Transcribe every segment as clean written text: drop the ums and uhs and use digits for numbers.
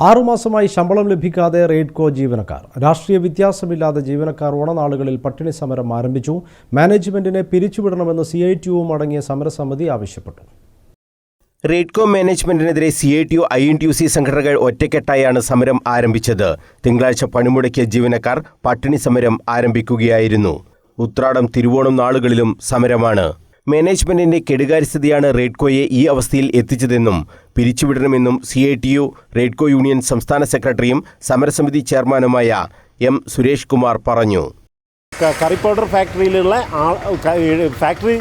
ആറുമാസമായി ശമ്പളം ലഭിക്കാതെ റെയ്ഡ്കോ ജീവനക്കാർ. രാഷ്ട്രീയ വ്യത്യാസമില്ലാതെ ജീവനക്കാർ ഓണനാളുകളിൽ പട്ടിണി സമരം ആരംഭിച്ചു. മാനേജ്മെന്റിനെ പിരിച്ചുവിടണമെന്ന് CITUവും അടങ്ങിയ സമരസമിതി ആവശ്യപ്പെട്ടു. റെയ്ഡ്കോ മാനേജ്മെന്റിനെതിരെ CITU INTUC സംഘടനകൾ ഒറ്റക്കെട്ടായാണ് സമരം ആരംഭിച്ചത്. തിങ്കളാഴ്ച പണിമുടക്കിയ ജീവനക്കാർ പട്ടിണി സമരം ആരംഭിക്കുകയായിരുന്നു. ഉത്രാടം, തിരുവോണം നാളുകളിലും സമരമാണ്. മാനേജ്മെന്റിന്റെ കെടുകാര്യസ്ഥതയാണ് റെയ്ഡ്കോയെ ഈ അവസ്ഥയിൽ എത്തിച്ചതെന്നും പിരിച്ചുവിടണമെന്നും CITU റെയ്ഡ്കോ യൂണിയൻ സംസ്ഥാന സെക്രട്ടറിയും സമരസമിതി ചെയർമാനുമായ M. സുരേഷ് കുമാർ പറഞ്ഞു. കറി പൗഡർ ഫാക്ടറിയിലുള്ള ഫാക്ടറി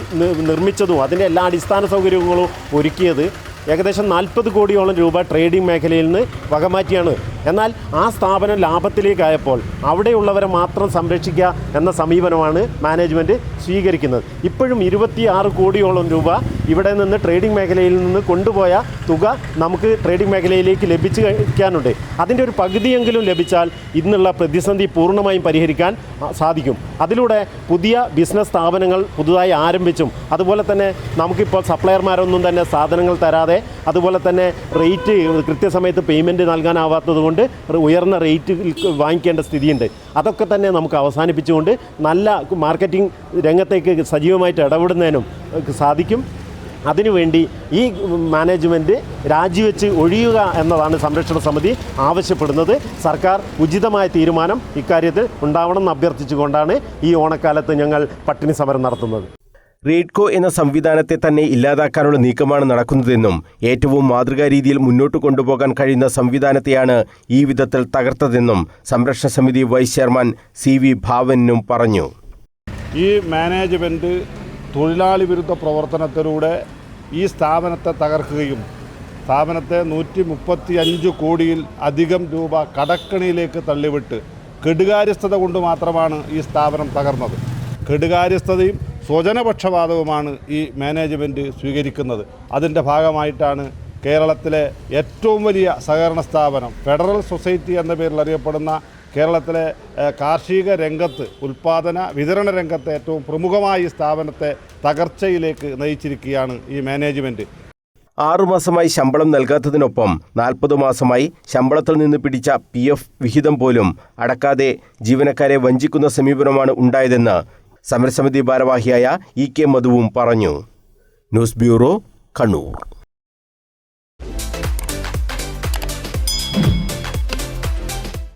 നിർമ്മിച്ചതും അതിൻ്റെ എല്ലാ അടിസ്ഥാന സൗകര്യങ്ങളും ഒരുക്കിയത് ഏകദേശം 40 കോടിയോളം രൂപ ട്രേഡിംഗ് മേഖലയിൽ നിന്ന് വകമാറ്റിയാണ്. എന്നാൽ ആ സ്ഥാപനം ലാഭത്തിലേക്കായപ്പോൾ അവിടെയുള്ളവരെ മാത്രം സംരക്ഷിക്കുക എന്ന സമീപനമാണ് മാനേജ്മെൻറ്റ് സ്വീകരിക്കുന്നത്. ഇപ്പോഴും 26 കോടിയോളം രൂപ ഇവിടെ നിന്ന് ട്രേഡിംഗ് മേഖലയിൽ നിന്ന് കൊണ്ടുപോയ തുക നമുക്ക് ട്രേഡിംഗ് മേഖലയിലേക്ക് ലഭിക്കാനുണ്ട്. അതിൻ്റെ ഒരു പകുതിയെങ്കിലും ലഭിച്ചാൽ ഇന്നുള്ള പ്രതിസന്ധി പൂർണ്ണമായും പരിഹരിക്കാൻ സാധിക്കും. അതിലൂടെ പുതിയ ബിസിനസ് സ്ഥാപനങ്ങൾ പുതുതായി ആരംഭിച്ചും അതുപോലെ തന്നെ നമുക്കിപ്പോൾ സപ്ലയർമാരൊന്നും തന്നെ സാധനങ്ങൾ തരാതെ അതുപോലെ തന്നെ റേറ്റ് കൃത്യസമയത്ത് പേയ്മെൻറ്റ് നൽകാനാവാത്തത് കൊണ്ട് ഉയർന്ന റേറ്റ് വാങ്ങിക്കേണ്ട സ്ഥിതിയുണ്ട്. അതൊക്കെ തന്നെ നമുക്ക് അവസാനിപ്പിച്ചുകൊണ്ട് നല്ല മാർക്കറ്റിംഗ് രംഗത്തേക്ക് സജീവമായിട്ട് ഇടപെടുന്നതിനും സാധിക്കും. അതിനുവേണ്ടി ഈ മാനേജ്മെൻറ്റ് രാജിവെച്ച് ഒഴിയുക എന്നതാണ് സംരക്ഷണ സമിതി ആവശ്യപ്പെടുന്നത്. സർക്കാർ ഉചിതമായ തീരുമാനം ഇക്കാര്യത്തിൽ ഉണ്ടാവണമെന്ന് അഭ്യർത്ഥിച്ചുകൊണ്ടാണ് ഈ ഓണക്കാലത്ത് ഞങ്ങൾ പട്ടിണി സമരം നടത്തുന്നത്. റെയ്ഡ്കോ എന്ന സംവിധാനത്തെ തന്നെ ഇല്ലാതാക്കാനുള്ള നീക്കമാണ് നടക്കുന്നതെന്നും ഏറ്റവും മാതൃകാ രീതിയിൽ മുന്നോട്ട് കൊണ്ടുപോകാൻ കഴിയുന്ന സംവിധാനത്തെയാണ് ഈ വിധത്തിൽ തകർത്തതെന്നും സംരക്ഷണ സമിതി വൈസ് ചെയർമാൻ CV ഭാവനും പറഞ്ഞു. ഈ മാനേജ്മെൻറ്റ് തൊഴിലാളി വിരുദ്ധ പ്രവർത്തനത്തിലൂടെ ഈ സ്ഥാപനത്തെ തകർക്കുകയും സ്ഥാപനത്തെ 135 കോടിയിൽ അധികം രൂപ കടക്കണിയിലേക്ക് തള്ളിവിട്ട് കെടുകാര്യസ്ഥത കൊണ്ട് മാത്രമാണ് ഈ സ്ഥാപനം തകർന്നത്. കെടുകാര്യസ്ഥതയും സ്വജനപക്ഷപാതവുമാണ് ഈ മാനേജ്മെൻറ്റ് സ്വീകരിക്കുന്നത്. അതിൻ്റെ ഭാഗമായിട്ടാണ് കേരളത്തിലെ ഏറ്റവും വലിയ സഹകരണ സ്ഥാപനം ഫെഡറൽ സൊസൈറ്റി എന്ന പേരിൽ അറിയപ്പെടുന്ന കേരളത്തിലെ കാർഷിക രംഗത്ത് ഉൽപ്പാദന വിതരണ രംഗത്തെ ഏറ്റവും പ്രമുഖമായ ഈ സ്ഥാപനത്തെ തകർച്ചയിലേക്ക് നയിച്ചിരിക്കുകയാണ് ഈ മാനേജ്മെൻറ്റ്. 6 മാസമായി ശമ്പളം നൽകാത്തതിനൊപ്പം 40 മാസമായി ശമ്പളത്തിൽ നിന്ന് പിടിച്ച PF വിഹിതം പോലും അടക്കാതെ ജീവനക്കാരെ വഞ്ചിക്കുന്ന സമീപനമാണ് ഉണ്ടായതെന്ന് സമരസമിതി ഭാരവാഹിയായ EK മധുവും പറഞ്ഞു. News bureau, Kannur.